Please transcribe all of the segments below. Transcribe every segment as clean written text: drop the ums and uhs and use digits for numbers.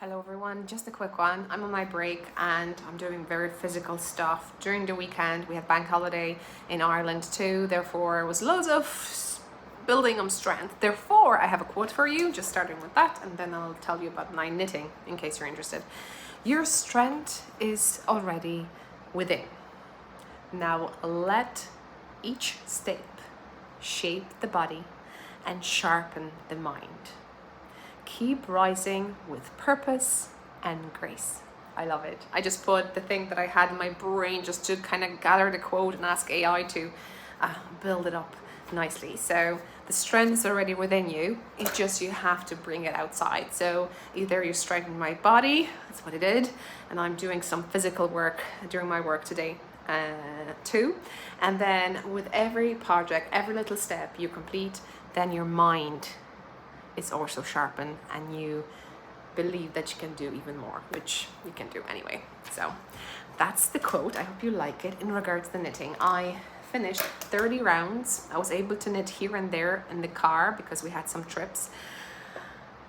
Hello everyone, just a quick one. I'm on my break and I'm doing very physical stuff. During the weekend we had bank holiday in Ireland too, therefore it was loads of building of strength. Therefore I have a quote for you, just starting with that, and then I'll tell you about my knitting in case you're interested. Your strength is already within. Now let each step shape the body and sharpen the mind. Keep rising with purpose and grace. I love it. I just put the thing that I had in my brain just to kind of gather the quote and ask AI to build it up nicely. So the strength is already within you. It's just you have to bring it outside. So either you're strengthening my body, that's what I did, and I'm doing some physical work during my work today too. And then with every project, every little step you complete, then your mind is also sharpened and you believe that you can do even more, which you can do anyway. So that's the quote. I hope you like it. In regards to knitting, I finished 30 rounds. I was able to knit here and there in the car because we had some trips,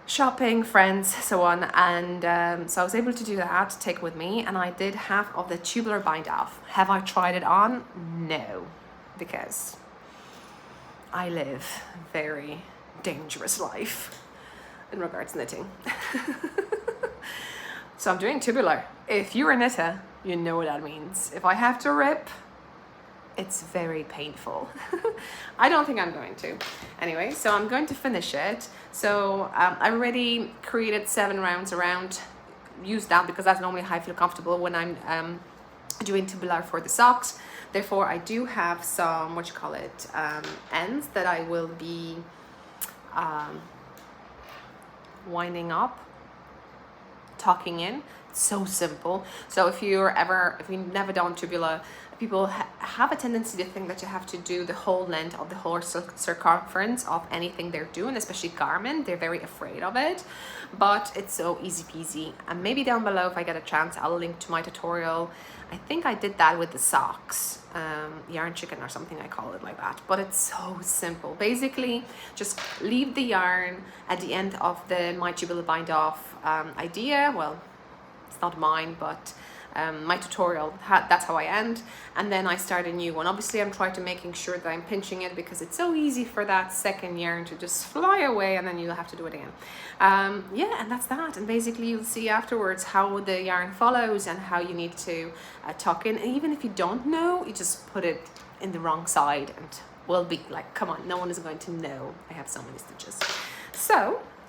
shopping, friends, so on, and so I was able to do that, take with me, and I did half of the tubular bind off. Have I tried it on? No, because I live very dangerous life in regards to knitting. So I'm doing tubular. If you're a knitter, you know what that means. If I have to rip, it's very painful. I don't think I'm going to. Anyway, so I'm going to finish it. So I already created 7 rounds around. Use that because that's normally how I feel comfortable when I'm doing tubular for the socks. Therefore, I do have some, ends that I will be winding up, tucking in. It's so simple. So if you've never done tubular, people have a tendency to think that you have to do the whole length of the whole circumference of anything they're doing, especially garment. They're very afraid of it, but it's so easy peasy. And maybe down below, if I get a chance, I'll link to my tutorial. I think I did that with the socks, yarn chicken or something, I call it like that, but it's so simple. Basically, just leave the yarn at the end of the my tubular bind off idea. Well, it's not mine, but my tutorial, that's how I end, and then I start a new one. Obviously I'm trying to making sure that I'm pinching it because it's so easy for that second yarn to just fly away and then you'll have to do it again. Yeah, and that's that. And basically you'll see afterwards how the yarn follows and how you need to tuck in. And even if you don't know, you just put it in the wrong side and we'll be like, come on, no one is going to know I have so many stitches.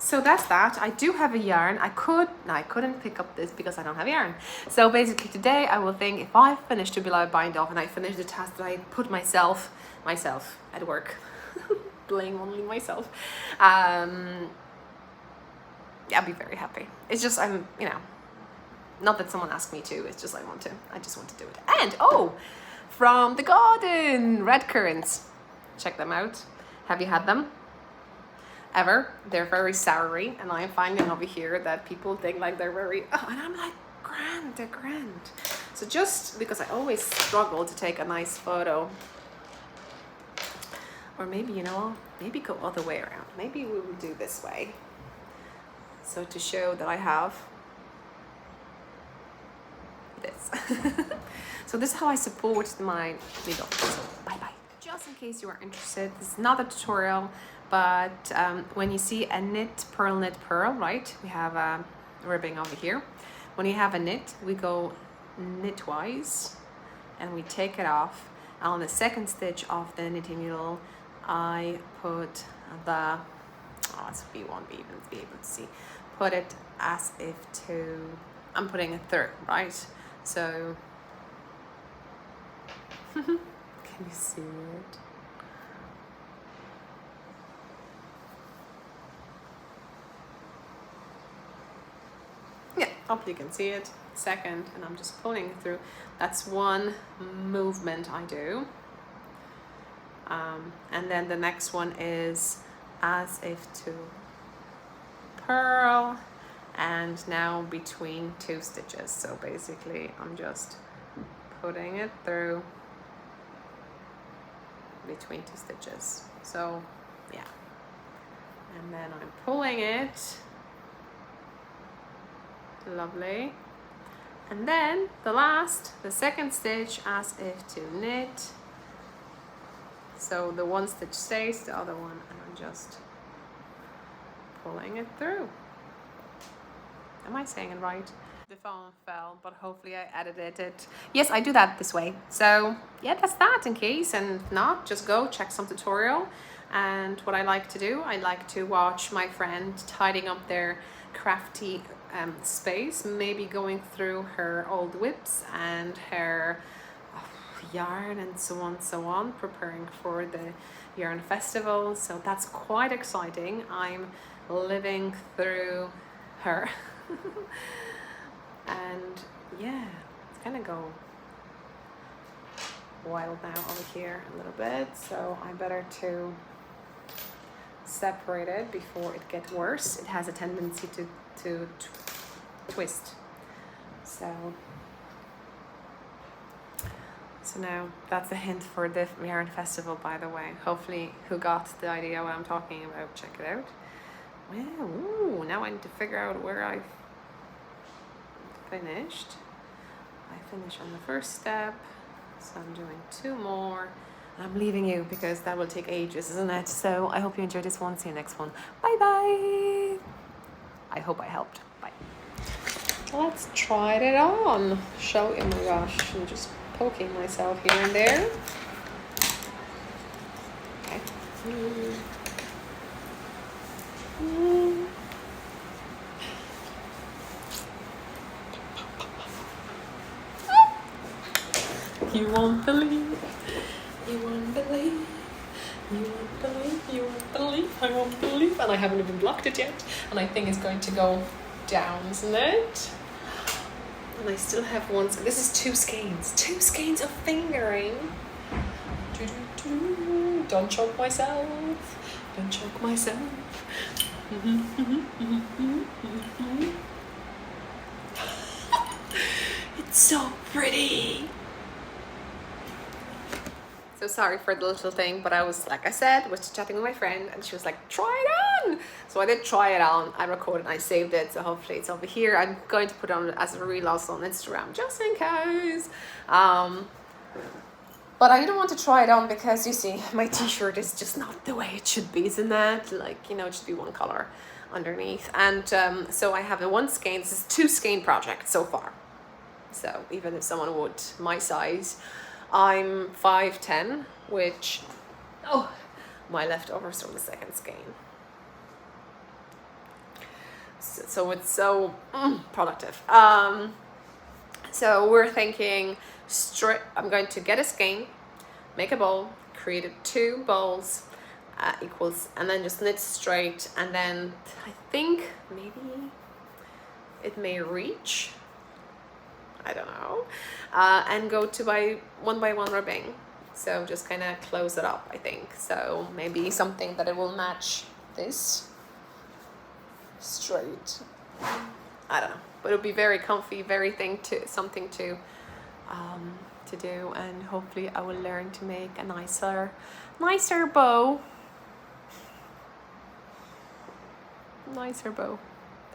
So that's that. I do have a yarn. I couldn't pick up this because I don't have yarn. So basically today I will think, if I finish tubular bind off and I finish the task that I put myself at work, blame only myself, yeah, I'll be very happy. It's just, not that someone asked me to, it's just I just want to do it. And from the garden, red currants, check them out. Have you had them ever? They're very soury, and I'm finding over here that people think like they're very, and I'm like, grand, they're grand. So just because I always struggle to take a nice photo, or maybe, maybe go other way around. Maybe we will do this way. So to show that I have this. So this is how I support my needle. So bye-bye. Just in case you are interested, this is not a tutorial, but when you see a knit purl, right? We have a ribbing over here. When you have a knit, we go knitwise and we take it off. And on the second stitch of the knitting needle, I put the, so you won't be able to see, put it as if to, I'm putting it through, right? So, can you see it? Yeah, hopefully you can see it. Second, and I'm just pulling it through. That's one movement I do. And then the next one is as if to purl, and now between 2 stitches. So basically I'm just putting it through between 2 stitches. So yeah, and then I'm pulling it Lovely. And then the second stitch, as if to knit. So the one stitch stays, the other one, and I'm just pulling it through. Am I saying it right? The phone fell, but hopefully I edited it. Yes, I do that this way. So yeah, that's that in case, and if not, just go check some tutorial. And what I like to do, I like to watch my friend tidying up their crafty space, maybe going through her old whips and her yarn and so on, preparing for the yarn festival. So that's quite exciting. I'm living through her. And yeah, it's gonna go wild now over here a little bit, so I better to separate it before it gets worse. It has a tendency to twist. So now that's a hint for the yarn festival, by the way. Hopefully who got the idea what I'm talking about, check it out. Well, ooh, now I need to figure out where I've finished. I finished on the first step, so I'm doing 2 more. I'm leaving you because that will take ages, isn't it? So I hope you enjoyed this one. See you next one. Bye bye. I hope I helped. Bye. Let's try it on. Oh my gosh, I'm just poking myself here and there. Okay. You won't believe, you won't believe, you won't believe, you won't believe, I won't believe. And I haven't even blocked it yet. And I think it's going to go down, isn't it? And I still have one. This is 2 skeins. 2 skeins of fingering. Don't choke myself. Don't choke myself. It's so pretty. So sorry for the little thing, but I was, like I said, was chatting with my friend and she was like, try it on. So I did try it on. I recorded and I saved it. So hopefully it's over here. I'm going to put it on as a reel also on Instagram, just in case. But I didn't want to try it on because you see, my t-shirt is just not the way it should be, isn't that? Like, you know, it should be one color underneath. And so I have a 1 skein. This is 2 skein project so far. So even if someone would my size, I'm 5'10", which, oh, my leftovers from the second skein. So it's so productive. So we're thinking straight. I'm going to get a skein, make a bowl, create 2 bowls equals, and then just knit straight. And then I think maybe it may reach. I don't know, and go to by one ribbing. So just kind of close it up, I think. So maybe something that it will match this straight. I don't know, but it'll be very comfy, something to do, and hopefully I will learn to make a nicer bow. Nicer bow.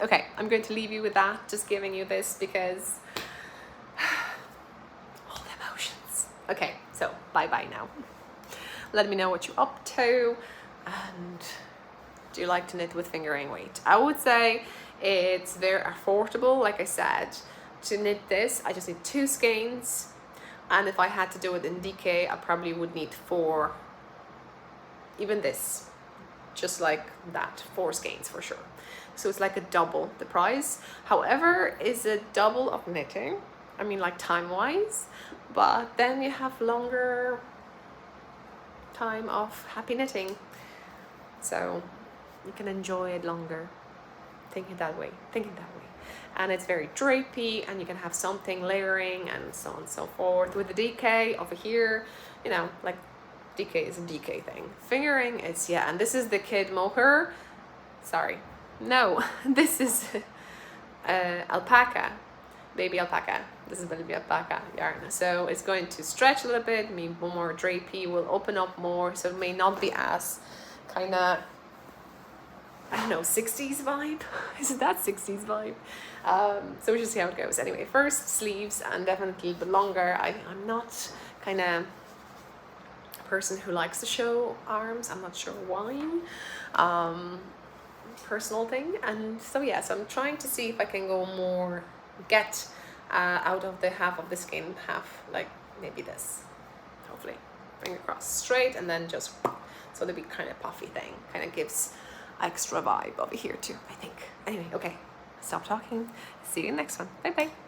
Okay, I'm going to leave you with that. Just giving you this because. Okay, so bye-bye now. Let me know what you're up to, and do you like to knit with fingering weight? I would say it's very affordable. Like I said, to knit this, I just need 2 skeins, and if I had to do it in DK, I probably would need 4, even this, just like that, 4 skeins for sure. So it's like a double the price. However, is a double of knitting. I mean, like time-wise, but then you have longer time of happy knitting, so you can enjoy it longer. Thinking that way, and it's very drapey, and you can have something layering and so on and so forth. With the DK over here, you know, like DK is a DK thing. Fingering is, yeah, and this is the kid mohair. Sorry, no, this is alpaca. Baby alpaca. This is baby alpaca yarn. So it's going to stretch a little bit, be more drapey, will open up more, so it may not be as kind of I don't know, 60s vibe. Is it that 60s vibe? So we should see how it goes. Anyway, first sleeves, and definitely a little bit longer. I'm not kind of a person who likes to show arms. I'm not sure why. Personal thing. And so yeah, so I'm trying to see if I can go more, get out of the half of the skin, half like maybe this, hopefully. Finger crossed, straight, and then just so the big kind of puffy thing kind of gives extra vibe over here too, I think. Anyway, okay, stop talking. See you in the next one. Bye bye.